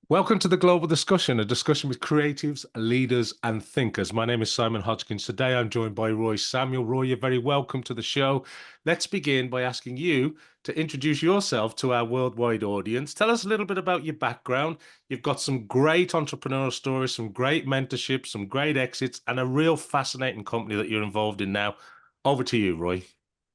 Welcome to the Global Discussion, a discussion with creatives, leaders, and thinkers. My name is Simon Hodgkins. Today I'm joined by Roei Samuel. Roei, you're very welcome to the show. Let's begin by asking you to introduce yourself to our worldwide audience. Tell us a little bit about your background. You've got some great entrepreneurial stories, some great mentorship, some great exits, and a real fascinating company that you're involved in now. Over to you, Roei.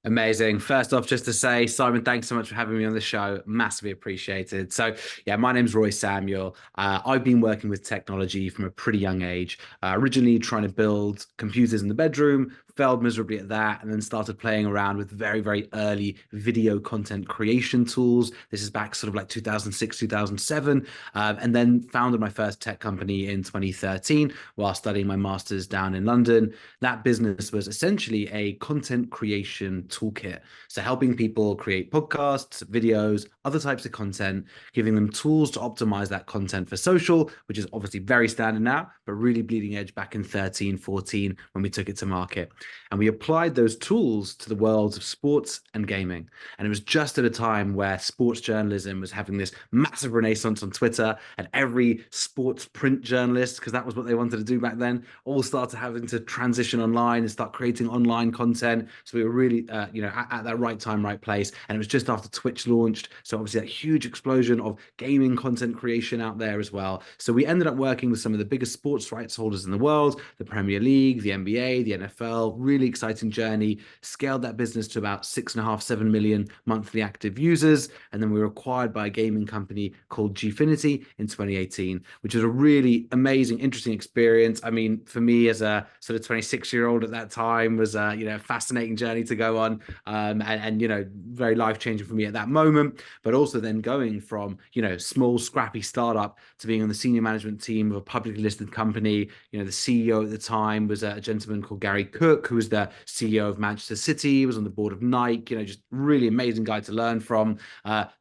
Amazing. First off, just to say, Simon, thanks so much for having me on the show. Massively appreciated. So, yeah, my name's Roei Samuel. I've been working with technology from a pretty young age. Originally trying to build computers in the bedroom, failed miserably at that, and then started playing around with very, very early video content creation tools. This is back sort of like 2006, 2007, and then founded my first tech company in 2013 while studying my master's down in London. That business was essentially a content creation toolkit. So helping people create podcasts, videos, other types of content, giving them tools to optimize that content for social, which is obviously very standard now, but really bleeding edge back in 13, 14 when we took it to market. And we applied those tools to the worlds of sports and gaming. And it was just at a time where sports journalism was having this massive renaissance on Twitter, and every sports print journalist, because that was what they wanted to do back then, all started having to transition online and start creating online content. So we were really, at that right time, right place. And it was just after Twitch launched. So obviously that huge explosion of gaming content creation out there as well. So we ended up working with some of the biggest sports rights holders in the world, the Premier League, the NBA, the NFL. Really exciting journey. Scaled that business to about 6.5, 7 million monthly active users. And then we were acquired by a gaming company called Gfinity in 2018, which was a really amazing, interesting experience. I mean, for me as a sort of 26-year-old at that time was a fascinating journey to go on, and very life-changing for me at that moment. But also then going from small scrappy startup to being on the senior management team of a publicly listed company. The CEO at the time was a gentleman called Gary Cook, who was the CEO of Manchester City, was on the board of Nike. Just really amazing guy to learn from,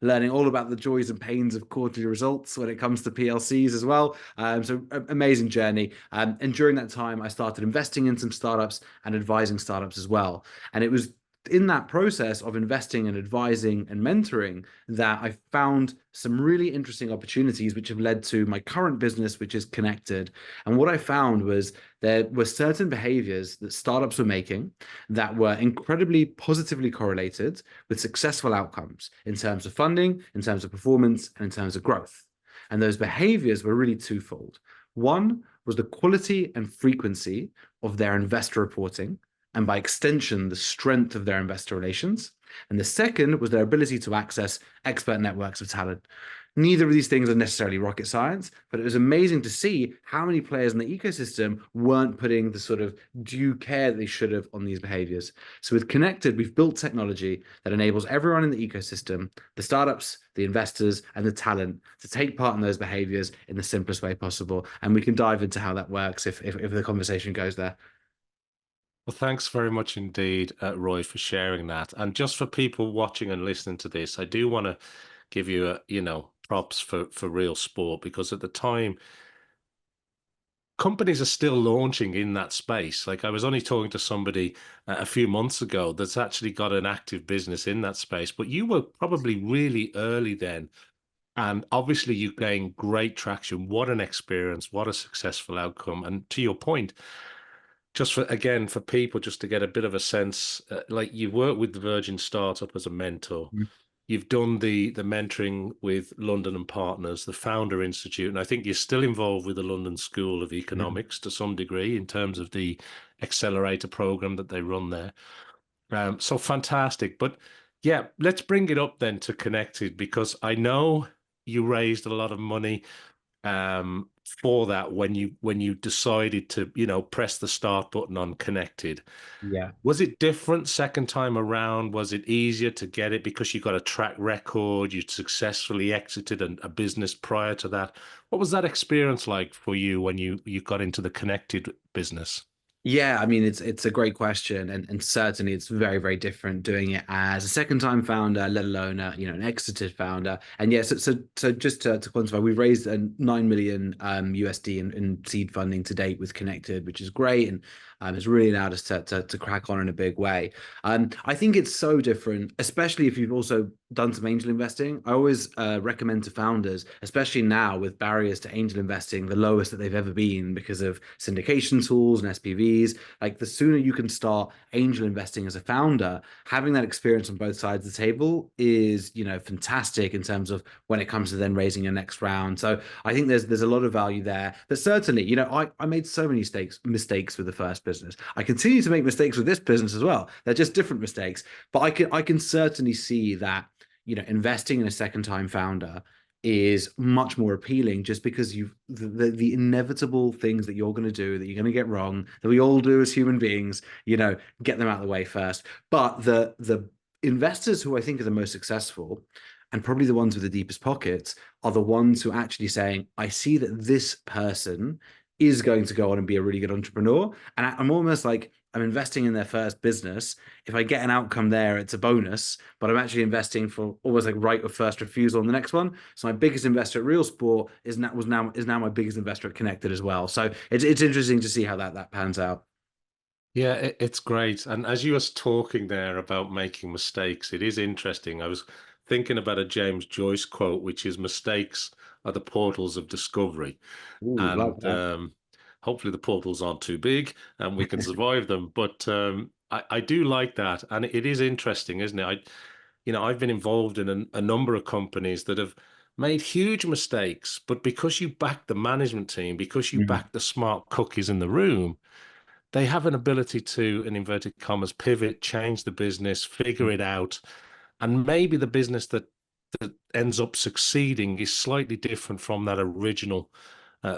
learning all about the joys and pains of quarterly results when it comes to PLCs as well. So amazing journey. And during that time, I started investing in some startups and advising startups as well. And it was in that process of investing and advising and mentoring that I found some really interesting opportunities, which have led to my current business, which is Connected. And what I found was there were certain behaviors that startups were making that were incredibly positively correlated with successful outcomes in terms of funding, in terms of performance, and in terms of growth. And those behaviors were really twofold. One was the quality and frequency of their investor reporting, and by extension, the strength of their investor relations. And the second was their ability to access expert networks of talent. Neither of these things are necessarily rocket science, but it was amazing to see how many players in the ecosystem weren't putting the sort of due care that they should have on these behaviors. So with Connected, we've built technology that enables everyone in the ecosystem, the startups, the investors, and the talent to take part in those behaviors in the simplest way possible. And we can dive into how that works if the conversation goes there. Well, thanks very much indeed, Roei, for sharing that. And just for people watching and listening to this, I do want to give you props for RealSport, because at the time companies are still launching in that space. Like, I was only talking to somebody a few months ago that's actually got an active business in that space, but you were probably really early then. And obviously you gained great traction. What an experience, what a successful outcome. And to your point, just for again for people just to get a bit of a sense, like, you work with the Virgin Startup as a mentor. You've done the mentoring with London and Partners, the Founder Institute, and I think you're still involved with the London School of Mhm. Economics to some degree in terms of the accelerator program that they run there. So fantastic. But yeah, let's bring it up then to Connected, because I know you raised a lot of money for that when you decided to press the start button on Connected. Yeah. Was it different second time around? Was it easier to get it because you got a track record? You successfully exited a business prior to that. What was that experience like for you when you got into the Connected business? Yeah, I mean it's a great question, and certainly it's very very different doing it as a second time founder, let alone an exited founder. And yeah, so just to quantify, we've raised a 9 million USD in seed funding to date with Connected, which is great. And It's really allowed us to crack on in a big way. I think it's so different, especially if you've also done some angel investing. I always recommend to founders, especially now with barriers to angel investing, the lowest that they've ever been because of syndication tools and SPVs. Like the sooner you can start angel investing as a founder, having that experience on both sides of the table is, fantastic in terms of when it comes to then raising your next round. So I think there's a lot of value there. But certainly, I made so many mistakes with the first business. I continue to make mistakes with this business as well. They're just different mistakes. But I can certainly see that, investing in a second time founder is much more appealing just because the inevitable things that you're going to do that you're going to get wrong that we all do as human beings, get them out of the way first. But the investors who I think are the most successful and probably the ones with the deepest pockets are the ones who are actually saying, I see that this person is going to go on and be a really good entrepreneur. And I'm almost like I'm investing in their first business. If I get an outcome there, it's a bonus, but I'm actually investing for almost like right of first refusal on the next one. So my biggest investor at RealSport is now my biggest investor at Connected as well. So it's interesting to see how that pans out. Yeah, it's great. And as you was talking there about making mistakes, it is interesting. I was thinking about a James Joyce quote, which is mistakes are the portals of discovery. Ooh, like And that. hopefully the portals aren't too big and we can survive them. But I do like that. And it is interesting, isn't it? I've been involved in a number of companies that have made huge mistakes, but because you back the management team, because you Mhm. back the smart cookies in the room, they have an ability to, in inverted commas, pivot, change the business, figure it out, and maybe the business that ends up succeeding is slightly different from that original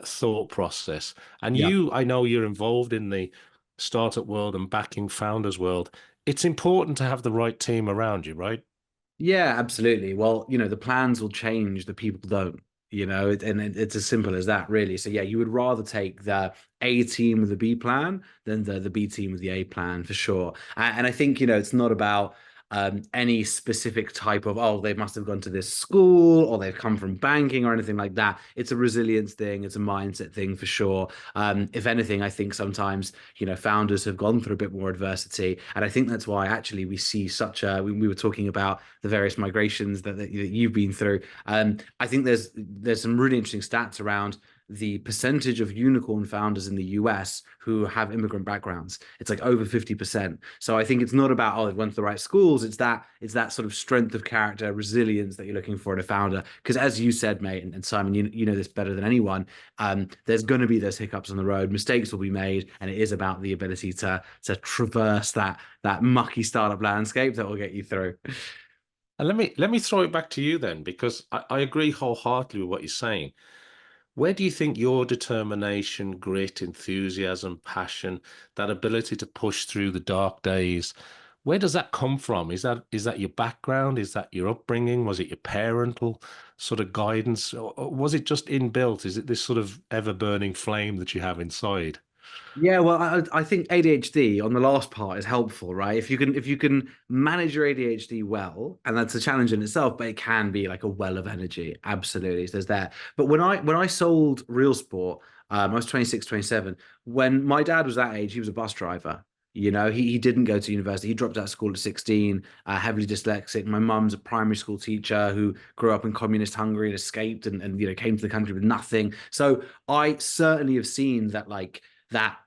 thought process. And Yeah. I know you're involved in the startup world and backing founders world. It's important to have the right team around you, right? Yeah, absolutely. Well, the plans will change, the people don't, it's as simple as that, really. So, yeah, you would rather take the A team with the B plan than the B team with the A plan for sure. And I think, it's not about any specific type of, oh, they must have gone to this school or they've come from banking or anything like that. It's a resilience thing, it's a mindset thing for sure. If anything, I think sometimes, founders have gone through a bit more adversity. And I think that's why actually we see we were talking about the various migrations that you've been through. I think there's some really interesting stats around the percentage of unicorn founders in the US who have immigrant backgrounds. It's like over 50%. So I think it's not about, oh, they went to the right schools. It's that sort of strength of character, resilience that you're looking for in a founder. Because as you said, mate, and Simon, you know this better than anyone. There's going to be those hiccups on the road. Mistakes will be made, and it is about the ability to traverse that mucky startup landscape that will get you through. And let me throw it back to you then, because I agree wholeheartedly with what you're saying. Where do you think your determination, grit, enthusiasm, passion, that ability to push through the dark days, where does that come from? Is that your background? Is that your upbringing? Was it your parental sort of guidance? Or was it just inbuilt? Is it this sort of ever-burning flame that you have inside? Yeah, well, I think ADHD on the last part is helpful, right? If you can manage your ADHD well, and that's a challenge in itself, but it can be like a well of energy. Absolutely, so there's that. But when I sold RealSport, I was 26, 27. When my dad was that age, he was a bus driver. He didn't go to university. He dropped out of school at 16, heavily dyslexic. My mum's a primary school teacher who grew up in communist Hungary and escaped and came to the country with nothing. So I certainly have seen that that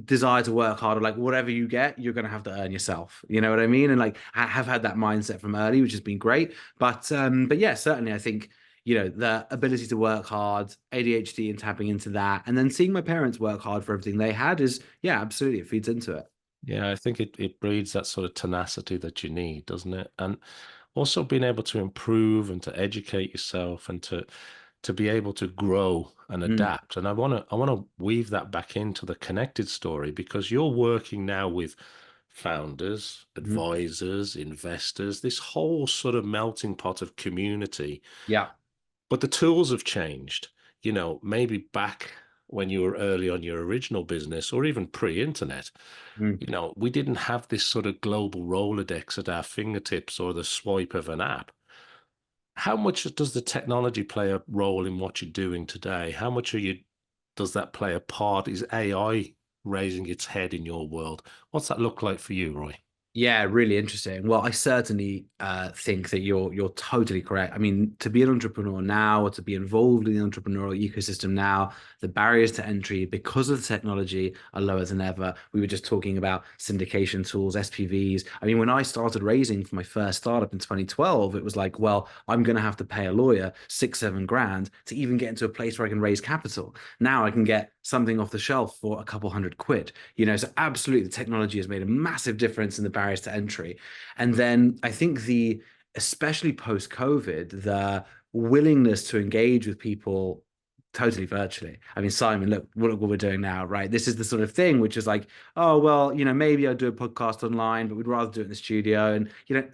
desire to work harder, like whatever you get you're going to have to earn yourself, you know what I mean? And like I have had that mindset from early, which has been great. But yeah, certainly I think the ability to work hard, ADHD, and tapping into that, and then seeing my parents work hard for everything they had is, yeah, absolutely, it feeds into it. Yeah, I think it breeds that sort of tenacity that you need, doesn't it? And also being able to improve and to educate yourself and to be able to grow and Mm, adapt. And I want to weave that back into the connected story because you're working now with founders, mhm. advisors, investors, this whole sort of melting pot of community. Yeah. But the tools have changed. Maybe back when you were early on your original business or even pre-internet, Mm. we didn't have this sort of global Rolodex at our fingertips or the swipe of an app. How much does the technology play a role in what you're doing today? How much does that play a part? Is AI raising its head in your world. What's that look like for you, Roy? Yeah, really interesting. Well, I certainly think that you're totally correct. I mean, to be an entrepreneur now or to be involved in the entrepreneurial ecosystem now, the barriers to entry because of the technology are lower than ever. We were just talking about syndication tools, SPVs. I mean, when I started raising for my first startup in 2012, it was like, well, I'm going to have to pay a lawyer 6, 7 grand to even get into a place where I can raise capital. Now I can get something off the shelf for a couple hundred quid. So absolutely the technology has made a massive difference in the barriers to entry. And then I think especially post COVID, the willingness to engage with people totally virtually. I mean, Simon, look what we're doing now, right? This is the sort of thing which is like, oh, well, maybe I'll do a podcast online, but we'd rather do it in the studio. And,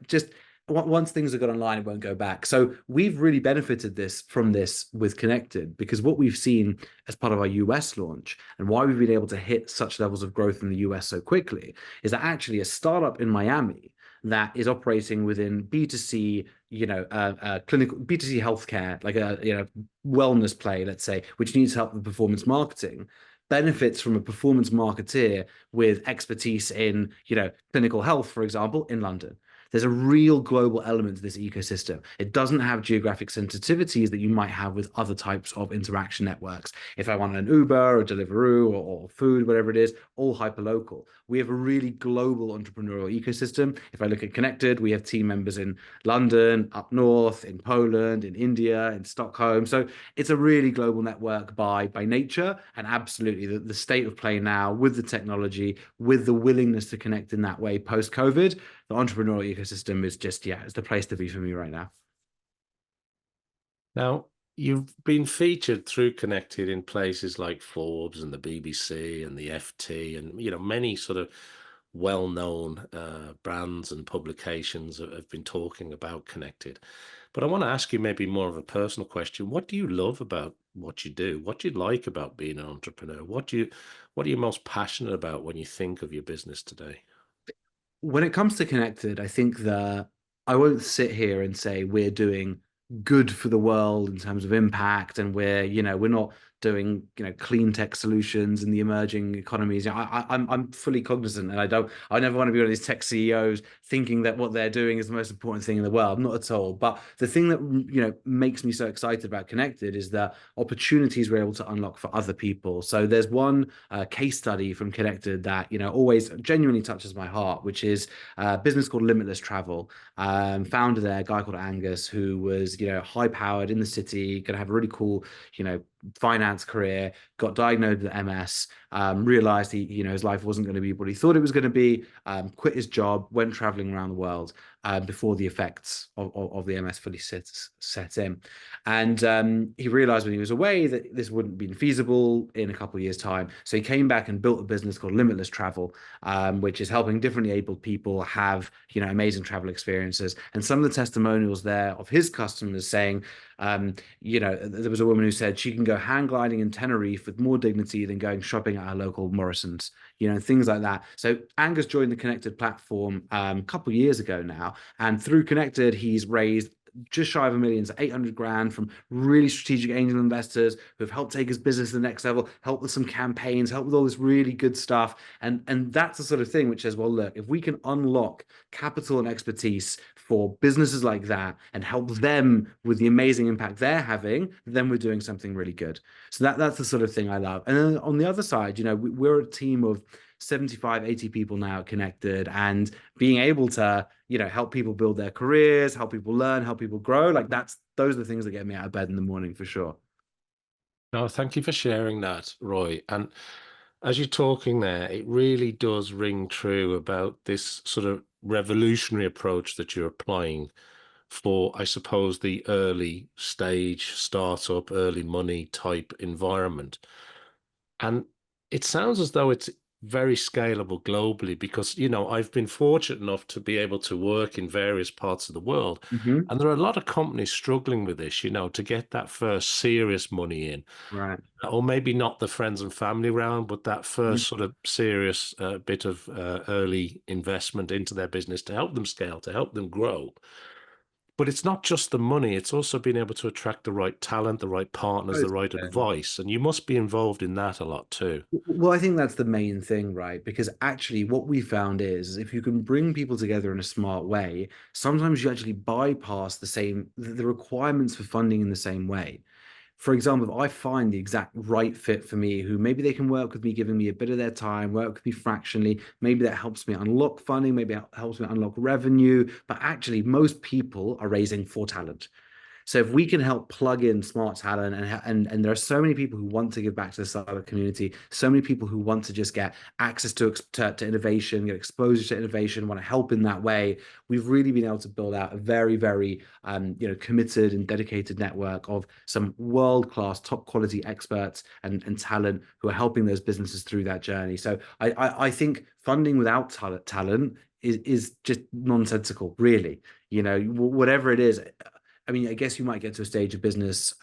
just once things have got online, it won't go back. So we've really benefited from this with Connected, because what we've seen as part of our US launch and why we've been able to hit such levels of growth in the US so quickly is that actually a startup in Miami that is operating within B2C, clinical B2C healthcare, like a wellness play, let's say, which needs help with performance marketing, benefits from a performance marketeer with expertise in, clinical health, for example, in London. There's a real global element to this ecosystem. It doesn't have geographic sensitivities that you might have with other types of interaction networks. If I want an Uber or Deliveroo or food, whatever it is, all hyper local. We have a really global entrepreneurial ecosystem. If I look at Connected, we have team members in London, up north, in Poland, in India, in Stockholm. So it's a really global network by nature, and absolutely the state of play now with the technology, with the willingness to connect in that way post COVID, the entrepreneurial ecosystem is just, yeah, it's the place to be for me right now. Now, you've been featured through Connected in places like Forbes and the BBC and the FT, and many sort of well-known brands and publications have been talking about Connected. But I want to ask you maybe more of a personal question. What do you love about what you do? What do you like about being an entrepreneur? What are you most passionate about when you think of your business today? When it comes to Connected, I think that I won't sit here and say we're doing good for the world in terms of impact, and we're not doing clean tech solutions in the emerging economies. I'm fully cognizant, and I never want to be one of these tech CEOs thinking that what they're doing is the most important thing in the world. Not at all. But the thing that makes me so excited about Connected is the opportunities we're able to unlock for other people. So there's one case study from Connected that always genuinely touches my heart, which is a business called Limitless Travel. Founder there, a guy called Angus, who was high powered in the city, going to have a really cool finance career, got diagnosed with MS, realized his life wasn't going to be what he thought it was going to be, quit his job, went traveling around the world before the effects of the MS fully set in. And he realized when he was away that this wouldn't be feasible in a couple of years' time. So he came back and built a business called Limitless Travel, which is helping differently abled people have amazing travel experiences. And some of the testimonials there of his customers saying, there was a woman who said she can go hang gliding in Tenerife with more dignity than going shopping at her local Morrison's, things like that. So Angus joined the Connected platform a couple of years ago now, and through Connected, he's raised just shy of 1 million, so 800 grand from really strategic angel investors who have helped take his business to the next level, help with some campaigns, help with all this really good stuff. And that's the sort of thing which says, well, look, if we can unlock capital and expertise for businesses like that and help them with the amazing impact they're having, then we're doing something really good. So that's the sort of thing I love. And then on the other side, we're a team of 75, 80 people now connected, and being able to help people build their careers, help people learn, help people grow, like those are the things that get me out of bed in the morning for sure. No, thank you for sharing that, Roy. And as you're talking there, it really does ring true about this sort of revolutionary approach that you're applying for, I suppose, the early stage startup, early money type environment. And it sounds as though it's very scalable globally because, I've been fortunate enough to be able to work in various parts of the world. Hmm. And there are a lot of companies struggling with this, to get that first serious money in, Right. or maybe not the friends and family round, but that Mhm. first sort of serious bit of early investment into their business to help them scale, to help them grow. But it's not just the money, it's also being able to attract the right talent, the right partners, the right Totally. advice, and you must be involved in that a lot too. Well, I think that's the main thing, right? Because actually, what we found is if you can bring people together in a smart way, sometimes you actually bypass the requirements for funding in the same way. For example, if I find the exact right fit for me, who maybe they can work with me, giving me a bit of their time, work with me fractionally, maybe that helps me unlock funding, maybe it helps me unlock revenue. But actually, most people are raising for talent. So if we can help plug in smart talent, and there are so many people who want to give back to the startup community, so many people who want to just get access to innovation, get exposure to innovation, want to help in that way, we've really been able to build out a very, very committed and dedicated network of some world-class, top quality experts and talent who are helping those businesses through that journey. So I think funding without talent is just nonsensical, really. Whatever it is. I mean, I guess you might get to a stage of business,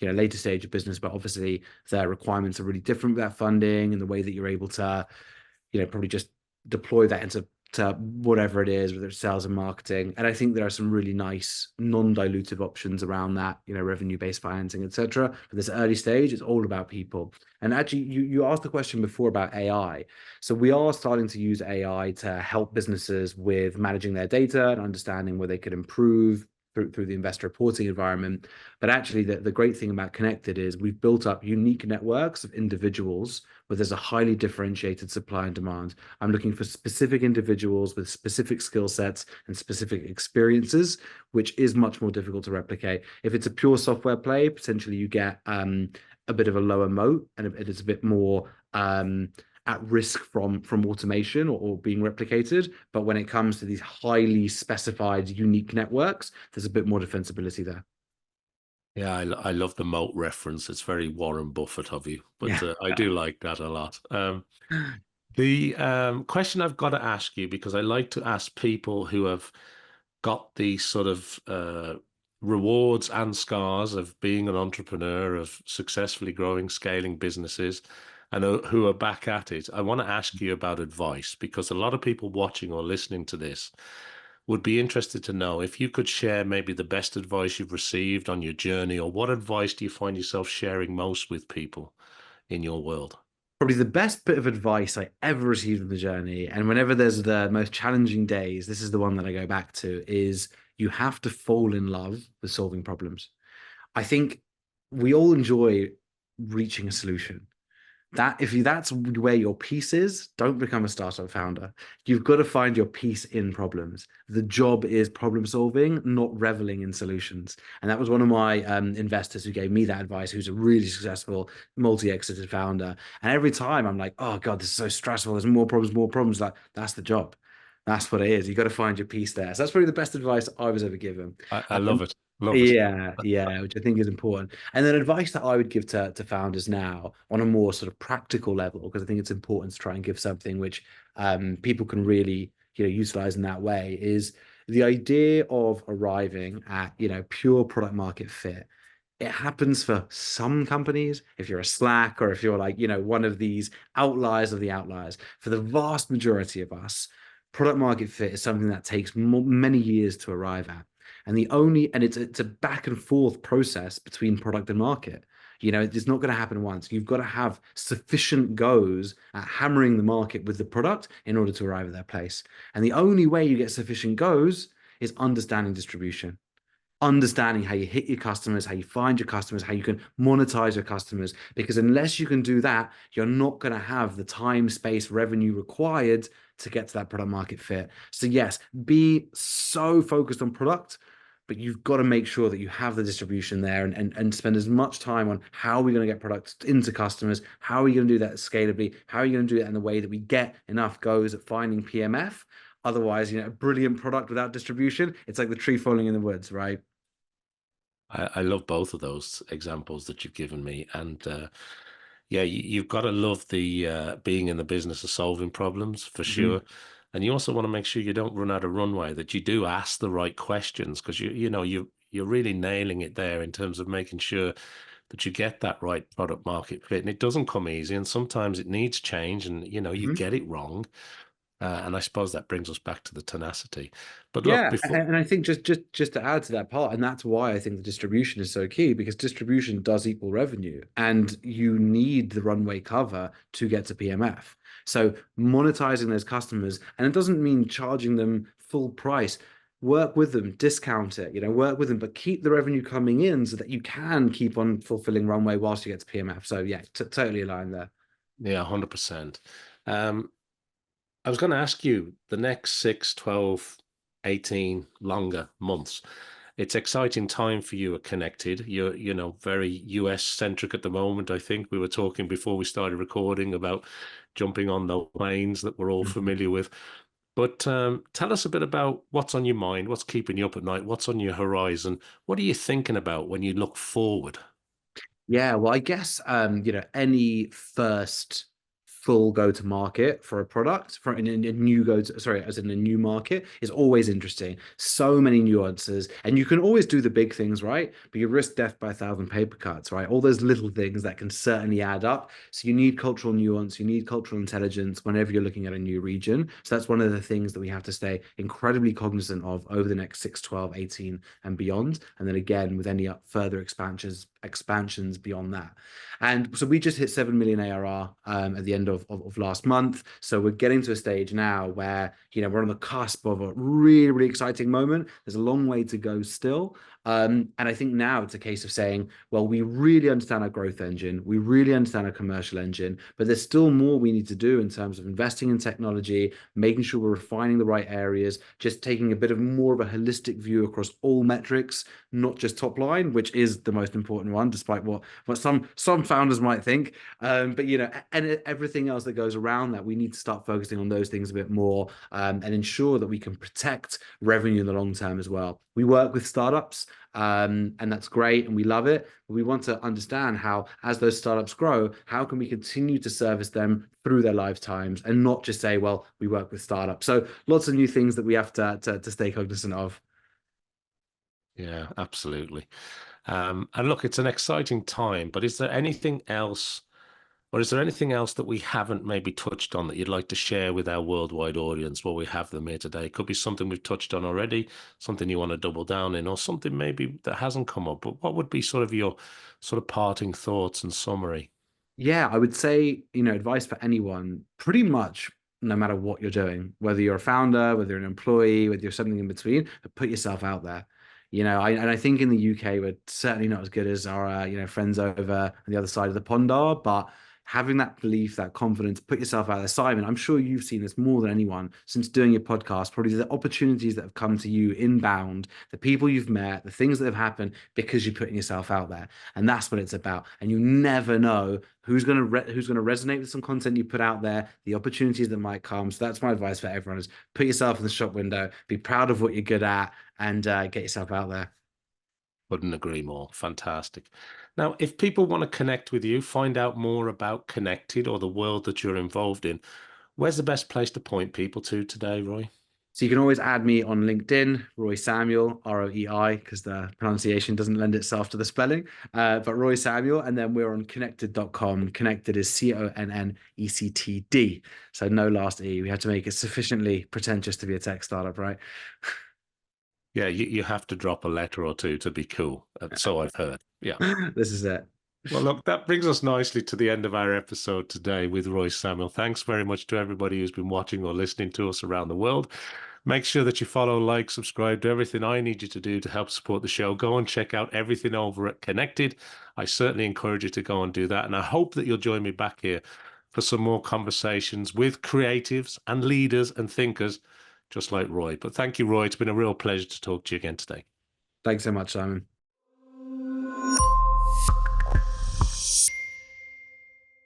later stage of business, but obviously the requirements are really different with that funding and the way that you're able to, probably just deploy that into whatever it is, whether it's sales and marketing. And I think there are some really nice non-dilutive options around that, revenue-based financing, etc. For this early stage, it's all about people. And actually, you asked the question before about AI. So we are starting to use AI to help businesses with managing their data and understanding where they could improve through the investor reporting environment. But actually, the great thing about Connected is we've built up unique networks of individuals where there's a highly differentiated supply and demand. I'm looking for specific individuals with specific skill sets and specific experiences, which is much more difficult to replicate. If it's a pure software play, potentially you get a bit of a lower moat, and it is a bit more at risk from automation or being replicated. But when it comes to these highly specified, unique networks, there's a bit more defensibility there. Yeah, I love the moat reference. It's very Warren Buffett of you, but Yeah. I do like that a lot. The question I've got to ask you, because I like to ask people who have got the sort of rewards and scars of being an entrepreneur, of successfully growing, scaling businesses, and who are back at it. I want to ask you about advice because a lot of people watching or listening to this would be interested to know if you could share maybe the best advice you've received on your journey, or what advice do you find yourself sharing most with people in your world? Probably the best bit of advice I ever received in the journey, and whenever there's the most challenging days, this is the one that I go back to, is you have to fall in love with solving problems. I think we all enjoy reaching a solution. That's where your piece is, don't become a startup founder. You've got to find your piece in problems. The job is problem solving, not reveling in solutions. And that was one of my investors who gave me that advice, who's a really successful multi-exited founder. And every time I'm like, oh God, this is so stressful. There's more problems, more problems. Like, that's the job. That's what it is. You got to find your piece there. So that's probably the best advice I was ever given. I love it. Love it. Yeah, yeah, which I think is important. And then advice that I would give to founders now on a more sort of practical level, because I think it's important to try and give something which people can really, utilize in that way, is the idea of arriving at, pure product market fit. It happens for some companies, if you're a Slack or if you're like, one of these outliers of the outliers. For the vast majority of us, product market fit is something that takes many years to arrive at. And it's a back and forth process between product and market. It's not going to happen once. You've got to have sufficient goes at hammering the market with the product in order to arrive at that place. And the only way you get sufficient goes is understanding distribution, understanding how you hit your customers, how you find your customers, how you can monetize your customers. Because unless you can do that, you're not going to have the time, space, revenue required to get to that product market fit. So yes, be so focused on product, but you've got to make sure that you have the distribution there, and spend as much time on how are we going to get products into customers, how are we going to do that scalably, how are you going to do that in the way that we get enough goes at finding PMF. Otherwise, a brilliant product without distribution, it's like the tree falling in the woods, right? I love both of those examples that you've given me. And yeah, you've got to love the being in the business of solving problems for Mhm. sure. And you also want to make sure you don't run out of runway, that you do ask the right questions, because you're really nailing it there in terms of making sure that you get that right product market fit. And it doesn't come easy. And sometimes it needs change, and you Mhm. get it wrong. And I suppose that brings us back to the tenacity. But look, Yeah, before, and I think just to add to that part, and that's why I think the distribution is so key because distribution does equal revenue, and you need the runway cover to get to PMF. So monetizing those customers, and it doesn't mean charging them full price. Work with them, discount it, work with them, but keep the revenue coming in so that you can keep on fulfilling runway whilst you get to PMF. So yeah, totally aligned there. yeah, 100%. Um, I was going to ask you the next 6, 12, 18 longer months. It's exciting time for you at Connected. You're, very US centric at the moment. I think we were talking before we started recording about jumping on the planes that we're all Mhm. familiar with. But tell us a bit about what's on your mind, what's keeping you up at night, what's on your horizon, what are you thinking about when you look forward? Yeah, well, I guess any first full go to market for a product for a new go to sorry, as in a new market is always interesting. So many nuances, and you can always do the big things, right? But you risk death by a thousand paper cuts, right? All those little things that can certainly add up. So you need cultural nuance, you need cultural intelligence whenever you're looking at a new region. So that's one of the things that we have to stay incredibly cognizant of over the next 6, 12, 18, and beyond. And then again, with any further expansions beyond that. And so we just hit 7 million ARR at the end of last month. So we're getting to a stage now where, we're on the cusp of a really, really exciting moment. There's a long way to go still. And I think now it's a case of saying, well, we really understand our growth engine. We really understand our commercial engine, but there's still more we need to do in terms of investing in technology, making sure we're refining the right areas, just taking a bit of more of a holistic view across all metrics, not just top line, which is the most important one, despite what some founders might think. But and everything else that goes around that, we need to start focusing on those things a bit more, and ensure that we can protect revenue in the long term as well. We work with startups, and that's great, and we love it. But we want to understand how, as those startups grow, how can we continue to service them through their lifetimes, and not just say, well, we work with startups. So lots of new things that we have to stay cognizant of. Yeah, absolutely. And look, it's an exciting time, but is there anything else, or is there anything else that we haven't maybe touched on that you'd like to share with our worldwide audience while we have them here today? It could be something we've touched on already, something you want to double down in, or something maybe that hasn't come up. But what would be sort of your sort of parting thoughts and summary? Yeah, I would say, advice for anyone, pretty much no matter what you're doing, whether you're a founder, whether you're an employee, whether you're something in between, but put yourself out there. And I think in the UK, we're certainly not as good as our, friends over on the other side of the pond are, but having that belief, that confidence, put yourself out there. Simon, I'm sure you've seen this more than anyone since doing your podcast, probably the opportunities that have come to you inbound, the people you've met, the things that have happened because you're putting yourself out there. And that's what it's about. And you never know who's gonna resonate with some content you put out there, the opportunities that might come. So that's my advice for everyone: is put yourself in the shop window, be proud of what you're good at, and get yourself out there. Couldn't agree more. Fantastic. Now, if people want to connect with you, find out more about Connected or the world that you're involved in, where's the best place to point people to today, Roy? So you can always add me on LinkedIn, Roei Samuel, ROEI, because the pronunciation doesn't lend itself to the spelling. But Roei Samuel, and then we're on connected.com. Connected is CONNECTD. So no last E. We have to make it sufficiently pretentious to be a tech startup, right? Yeah, you have to drop a letter or two to be cool. So I've heard. Yeah. This is it. Well, look, that brings us nicely to the end of our episode today with Roy Samuel. Thanks very much to everybody who's been watching or listening to us around the world. Make sure that you follow, like, subscribe to everything I need you to do to help support the show. Go and check out everything over at Connected. I certainly encourage you to go and do that. And I hope that you'll join me back here for some more conversations with creatives and leaders and thinkers just like Roy. But thank you, Roy. It's been a real pleasure to talk to you again today. Thanks so much, Simon.